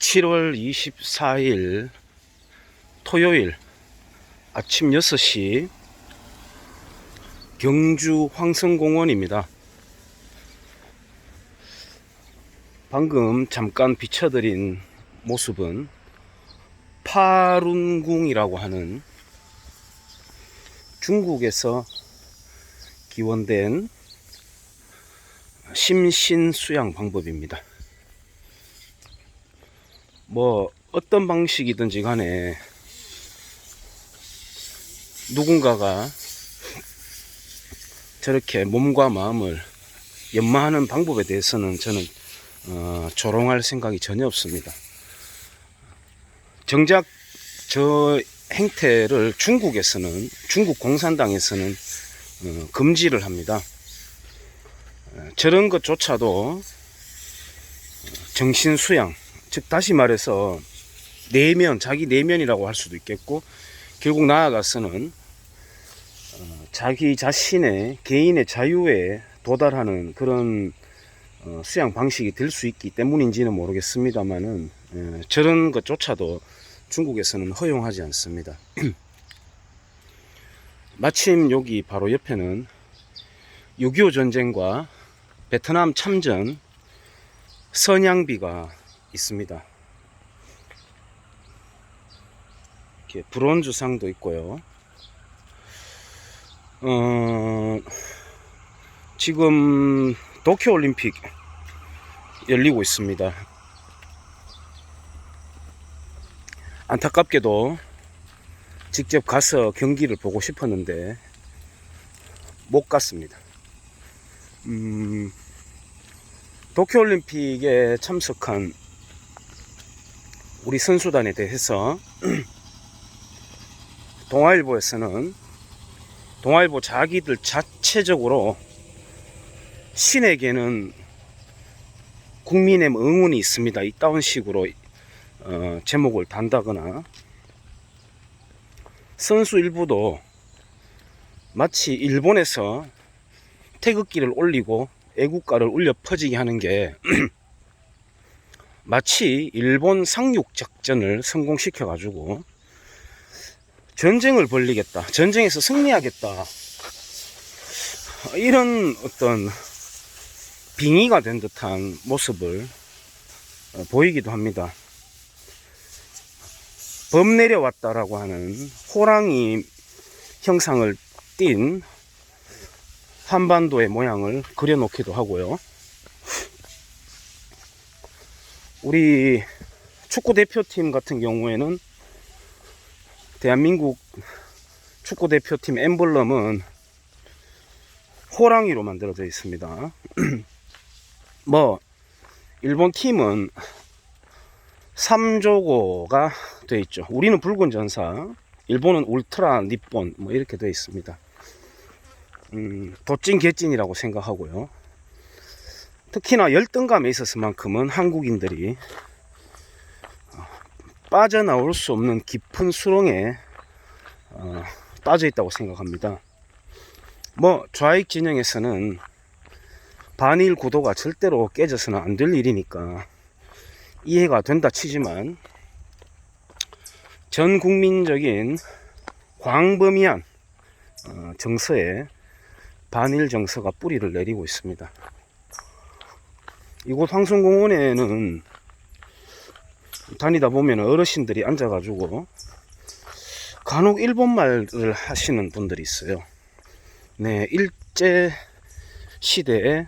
7월 24일 토요일 아침 6시 경주 황성공원입니다. 방금 잠깐 비춰드린 모습은 파룬궁이라고 하는 중국에서 기원된 심신수양 방법입니다. 뭐 어떤 방식이든지 간에 누군가가 저렇게 몸과 마음을 연마하는 방법에 대해서는 저는 조롱할 생각이 전혀 없습니다. 정작 저 행태를 중국에서는, 중국 공산당에서는 금지를 합니다. 저런 것조차도 정신수양, 즉 다시 말해서 내면, 자기 내면이라고 할 수도 있겠고, 결국 나아가서는 자기 자신의 개인의 자유에 도달하는 그런 수양 방식이 될 수 있기 때문인지는 모르겠습니다만은 저런 것조차도 중국에서는 허용하지 않습니다. 마침 여기 바로 옆에는 6.25 전쟁과 베트남 참전 선양비가 있습니다. 이렇게 브론즈 상도 있고요. 지금 도쿄올림픽 열리고 있습니다. 안타깝게도 직접 가서 경기를 보고 싶었는데 못 갔습니다. 도쿄올림픽에 참석한 우리 선수단에 대해서 동아일보에서는 동아일보 자기들 자체적으로 신에게는 국민의 응원이 있습니다, 이따운 식으로 제목을 단다거나, 선수 일부도 마치 일본에서 태극기를 올리고 애국가를 울려 퍼지게 하는 게 마치 일본 상륙작전을 성공시켜 가지고 전쟁을 벌리겠다, 전쟁에서 승리하겠다, 이런 어떤 빙의가 된 듯한 모습을 보이기도 합니다. 범 내려왔다라고 하는 호랑이 형상을 띤 한반도의 모양을 그려놓기도 하고요. 우리 축구 대표팀 같은 경우에는 대한민국 축구 대표팀 엠블럼은 호랑이로 만들어져 있습니다. 뭐 일본 팀은 3조고가 되어 있죠. 우리는 붉은 전사, 일본은 울트라 니폰, 뭐 이렇게 되어 있습니다. 도찐 개찐이라고 생각하고요. 특히나 열등감에 있어서만큼은 한국인들이 빠져나올 수 없는 깊은 수렁에 빠져 있다고 생각합니다. 뭐 좌익 진영에서는 반일 구도가 절대로 깨져서는 안 될 일이니까 이해가 된다 치지만, 전 국민적인 광범위한 정서에 반일 정서가 뿌리를 내리고 있습니다. 이곳 황성공원에는 다니다 보면 어르신들이 앉아가지고 간혹 일본말을 하시는 분들이 있어요. 네, 일제 시대에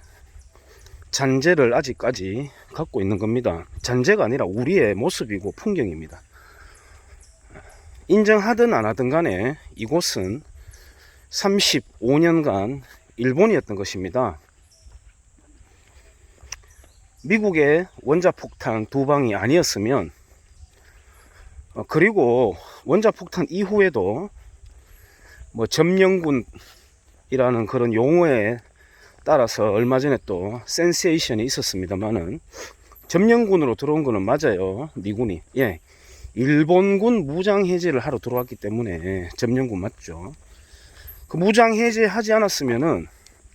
잔재를 아직까지 갖고 있는 겁니다. 잔재가 아니라 우리의 모습이고 풍경입니다. 인정하든 안 하든 간에 이곳은 35년간 일본이었던 것입니다. 미국의 원자폭탄 2방이 아니었으면, 그리고 원자폭탄 이후에도 뭐 점령군이라는 그런 용어에 따라서 얼마 전에 또 센세이션이 있었습니다만은, 점령군으로 들어온 거는 맞아요. 미군이, 예, 일본군 무장 해제를 하러 들어왔기 때문에 점령군 맞죠. 그 무장 해제하지 않았으면은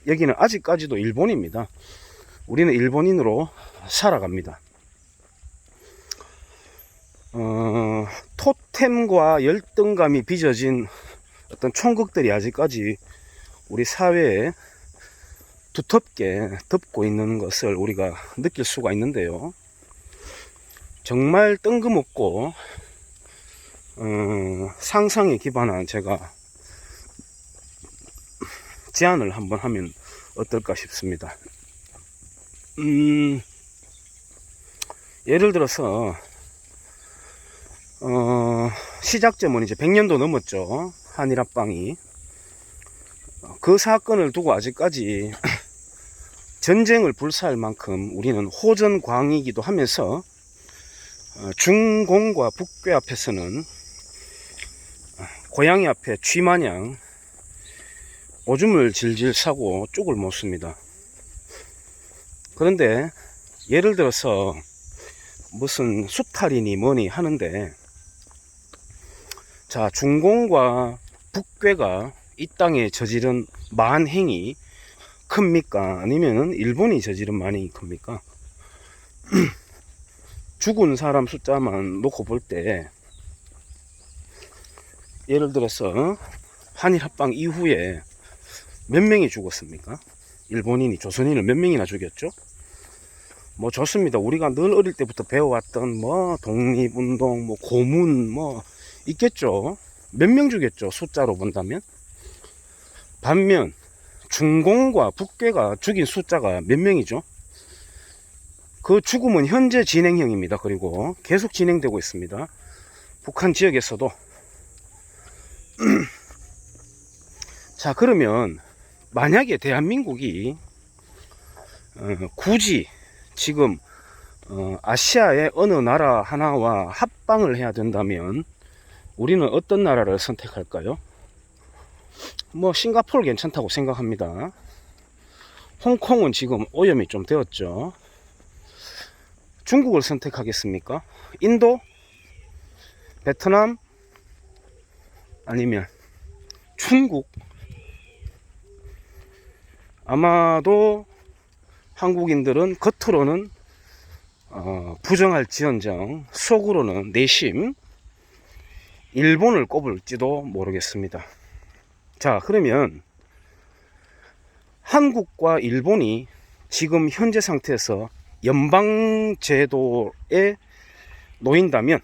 여기는 아직까지도 일본입니다. 우리는 일본인으로 살아갑니다. 토템과 열등감이 빚어진 어떤 총극들이 아직까지 우리 사회에 두텁게 덮고 있는 것을 우리가 느낄 수가 있는데요. 정말 뜬금없고 상상에 기반한 제가 제안을 한번 하면 어떨까 싶습니다. 예를 들어서 시작점은 이제 100년도 넘었죠. 한일합방이. 그 사건을 두고 아직까지 전쟁을 불사할 만큼 우리는 호전광이기도 하면서 중공과 북괴 앞에서는 고양이 앞에 쥐마냥 오줌을 질질 싸고 쪽을 못 씁니다. 그런데 예를 들어서 무슨 수탈이니 뭐니 하는데, 자, 중공과 북괴가 이 땅에 저지른 만행이 큽니까? 아니면 일본이 저지른 만행이 큽니까? 죽은 사람 숫자만 놓고 볼 때, 예를 들어서 한일합방 이후에 몇 명이 죽었습니까? 일본인이 조선인을 몇 명이나 죽였죠? 뭐 좋습니다. 우리가 늘 어릴 때부터 배워왔던 뭐 독립운동, 뭐 고문 뭐 있겠죠. 몇 명 죽였죠, 숫자로 본다면. 반면 중공과 북괴가 죽인 숫자가 몇 명이죠? 그 죽음은 현재 진행형입니다. 그리고 계속 진행되고 있습니다. 북한 지역에서도. 자, 그러면 만약에 대한민국이 굳이 지금 아시아의 어느 나라 하나와 합방을 해야 된다면 우리는 어떤 나라를 선택할까요? 뭐 싱가포르 괜찮다고 생각합니다. 홍콩은 지금 오염이 좀 되었죠. 중국을 선택하겠습니까? 인도? 베트남? 아니면 중국? 아마도 한국인들은 겉으로는 부정할지언정 속으로는 내심 일본을 꼽을지도 모르겠습니다. 자, 그러면 한국과 일본이 지금 현재 상태에서 연방제도에 놓인다면,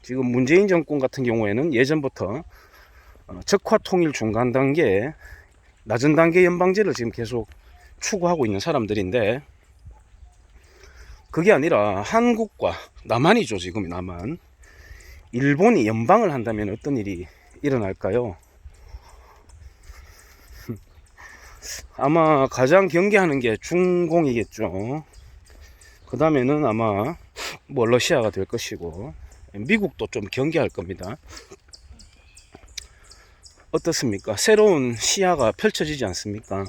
지금 문재인 정권 같은 경우에는 예전부터 적화통일 중간 단계, 낮은 단계 연방제를 지금 계속 추구하고 있는 사람들인데, 그게 아니라 한국과 남한이죠. 지금 남한, 일본이 연방을 한다면 어떤 일이 일어날까요? 아마 가장 경계하는 게 중공이겠죠. 그 다음에는 아마 뭐 러시아가 될 것이고, 미국도 좀 경계할 겁니다. 어떻습니까? 새로운 시야가 펼쳐지지 않습니까?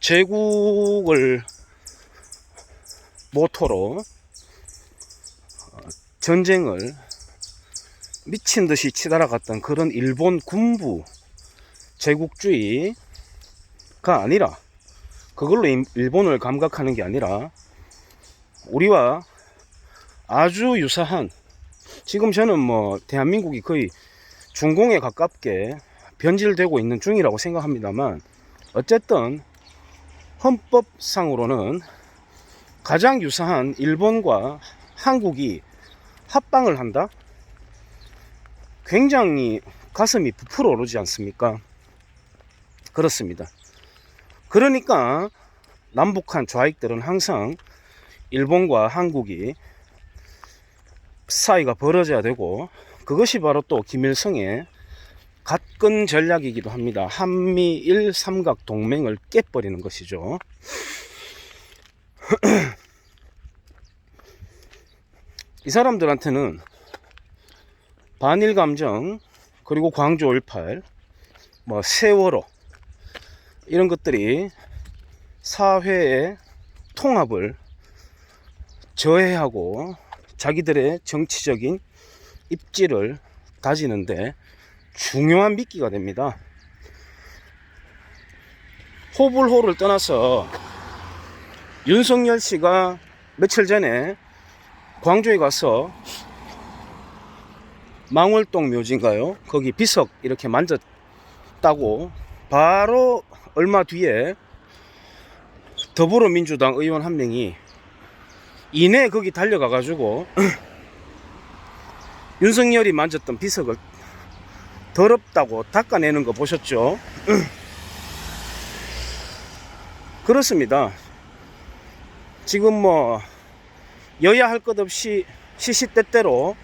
제국을 모토로 전쟁을 미친 듯이 치달아갔던 그런 일본 군부 제국주의가 아니라, 그걸로 일본을 감각하는 게 아니라 우리와 아주 유사한, 지금 저는 뭐 대한민국이 거의 중공에 가깝게 변질되고 있는 중이라고 생각합니다만, 어쨌든 헌법상으로는 가장 유사한 일본과 한국이 합방을 한다? 굉장히 가슴이 부풀어 오르지 않습니까? 그렇습니다. 그러니까 남북한 좌익들은 항상 일본과 한국이 사이가 벌어져야 되고, 그것이 바로 또 김일성의 갓근 전략이기도 합니다. 한미일 삼각 동맹을 깨버리는 것이죠. 이 사람들한테는 반일 감정, 그리고 광주 5.18, 뭐 세월호, 이런 것들이 사회의 통합을 저해하고 자기들의 정치적인 입지를 다지는데 중요한 미끼가 됩니다. 호불호를 떠나서 윤석열 씨가 며칠 전에 광주에 가서 망월동 묘지인가요? 거기 비석 이렇게 만졌다고 바로 얼마 뒤에 더불어민주당 의원 한 명이 이내 거기 달려가 가지고 윤석열이 만졌던 비석을 더럽다고 닦아내는 거 보셨죠? 그렇습니다. 지금 뭐 여야 할 것 없이 시시때때로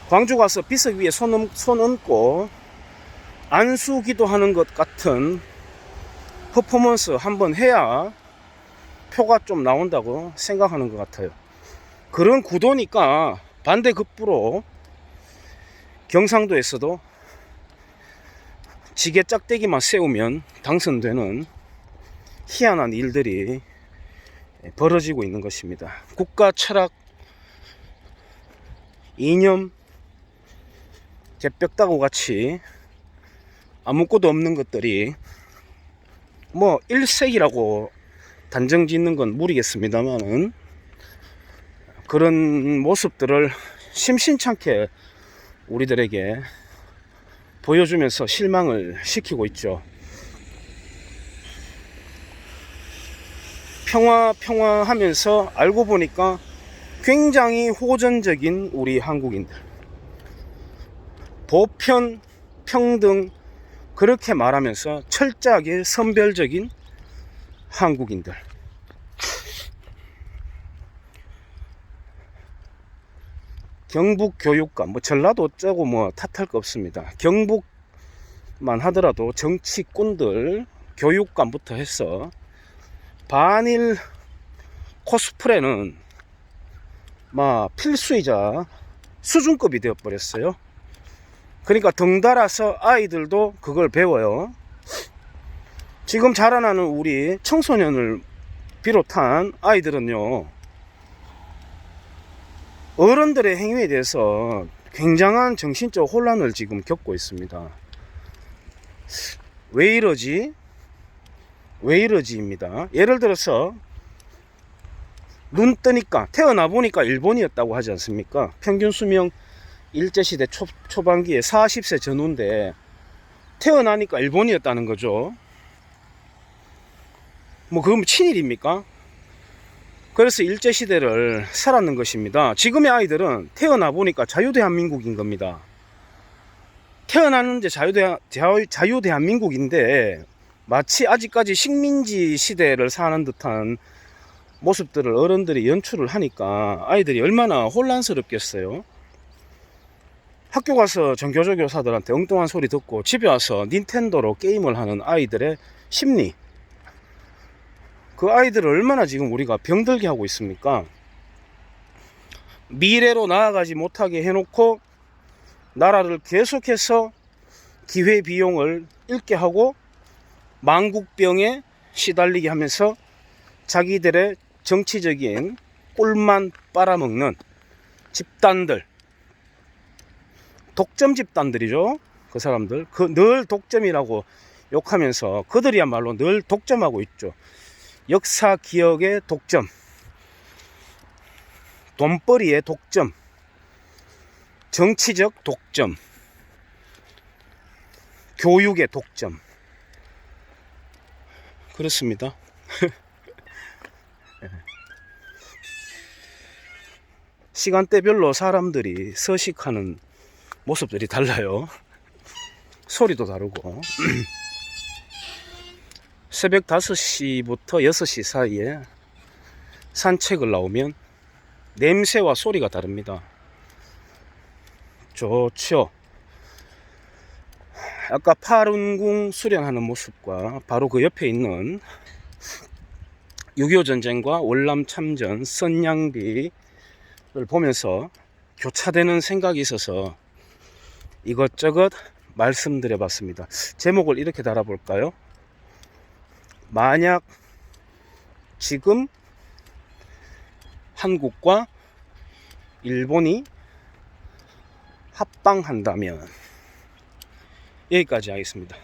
광주 가서 비석 위에 손 얹고 안수 기도하는 것 같은 퍼포먼스 한번 해야 표가 좀 나온다고 생각하는 것 같아요. 그런 구도니까 반대급부로 경상도에서도 지게 짝대기만 세우면 당선되는 희한한 일들이 벌어지고 있는 것입니다. 국가 철학, 이념, 개벽다구 같이 아무것도 없는 것들이 뭐 일색이라고 단정 짓는 건 무리겠습니다만은 그런 모습들을 심심찮게 우리들에게 보여주면서 실망을 시키고 있죠. 평화 하면서 알고 보니까 굉장히 호전적인 우리 한국인들, 보편, 평등 그렇게 말하면서 철저하게 선별적인 한국인들. 경북 교육감, 뭐 전라도 어쩌고 뭐 탓할 거 없습니다. 경북만 하더라도 정치꾼들 교육감부터 해서 반일 코스프레는 막 필수이자 수준급이 되어버렸어요. 그러니까 덩달아서 아이들도 그걸 배워요. 지금 자라나는 우리 청소년을 비롯한 아이들은요, 어른들의 행위에 대해서 굉장한 정신적 혼란을 지금 겪고 있습니다. 왜 이러지? 왜 이러지입니다. 예를 들어서 눈 뜨니까 태어나 보니까 일본이었다고 하지 않습니까? 평균 수명 일제시대 초반기에 40세 전후인데 태어나니까 일본이었다는 거죠. 뭐 그건 친일입니까? 그래서 일제시대를 살았는 것입니다. 지금의 아이들은 태어나 보니까 자유대한민국인 겁니다. 태어났는데 자유대한민국인데 마치 아직까지 식민지 시대를 사는 듯한 모습들을 어른들이 연출을 하니까 아이들이 얼마나 혼란스럽겠어요. 학교 가서 전교조 교사들한테 엉뚱한 소리 듣고 집에 와서 닌텐도로 게임을 하는 아이들의 심리, 그 아이들을 얼마나 지금 우리가 병들게 하고 있습니까? 미래로 나아가지 못하게 해놓고 나라를 계속해서 기회비용을 잃게 하고 망국병에 시달리게 하면서 자기들의 정치적인 꿀만 빨아먹는 집단들, 독점 집단들이죠. 그 사람들, 늘 독점이라고 욕하면서 그들이야말로 늘 독점하고 있죠. 역사 기억의 독점, 돈벌이의 독점, 정치적 독점, 교육의 독점. 그렇습니다. 시간대별로 사람들이 서식하는 모습들이 달라요. 소리도 다르고. 새벽 5시부터 6시 사이에 산책을 나오면 냄새와 소리가 다릅니다. 좋죠. 아까 파룬궁 수련하는 모습과 바로 그 옆에 있는 6.25 전쟁과 월남 참전 선양비를 보면서 교차되는 생각이 있어서 이것저것 말씀드려 봤습니다. 제목을 이렇게 달아볼까요? 만약 지금 한국과 일본이 합방한다면. 여기까지 하겠습니다.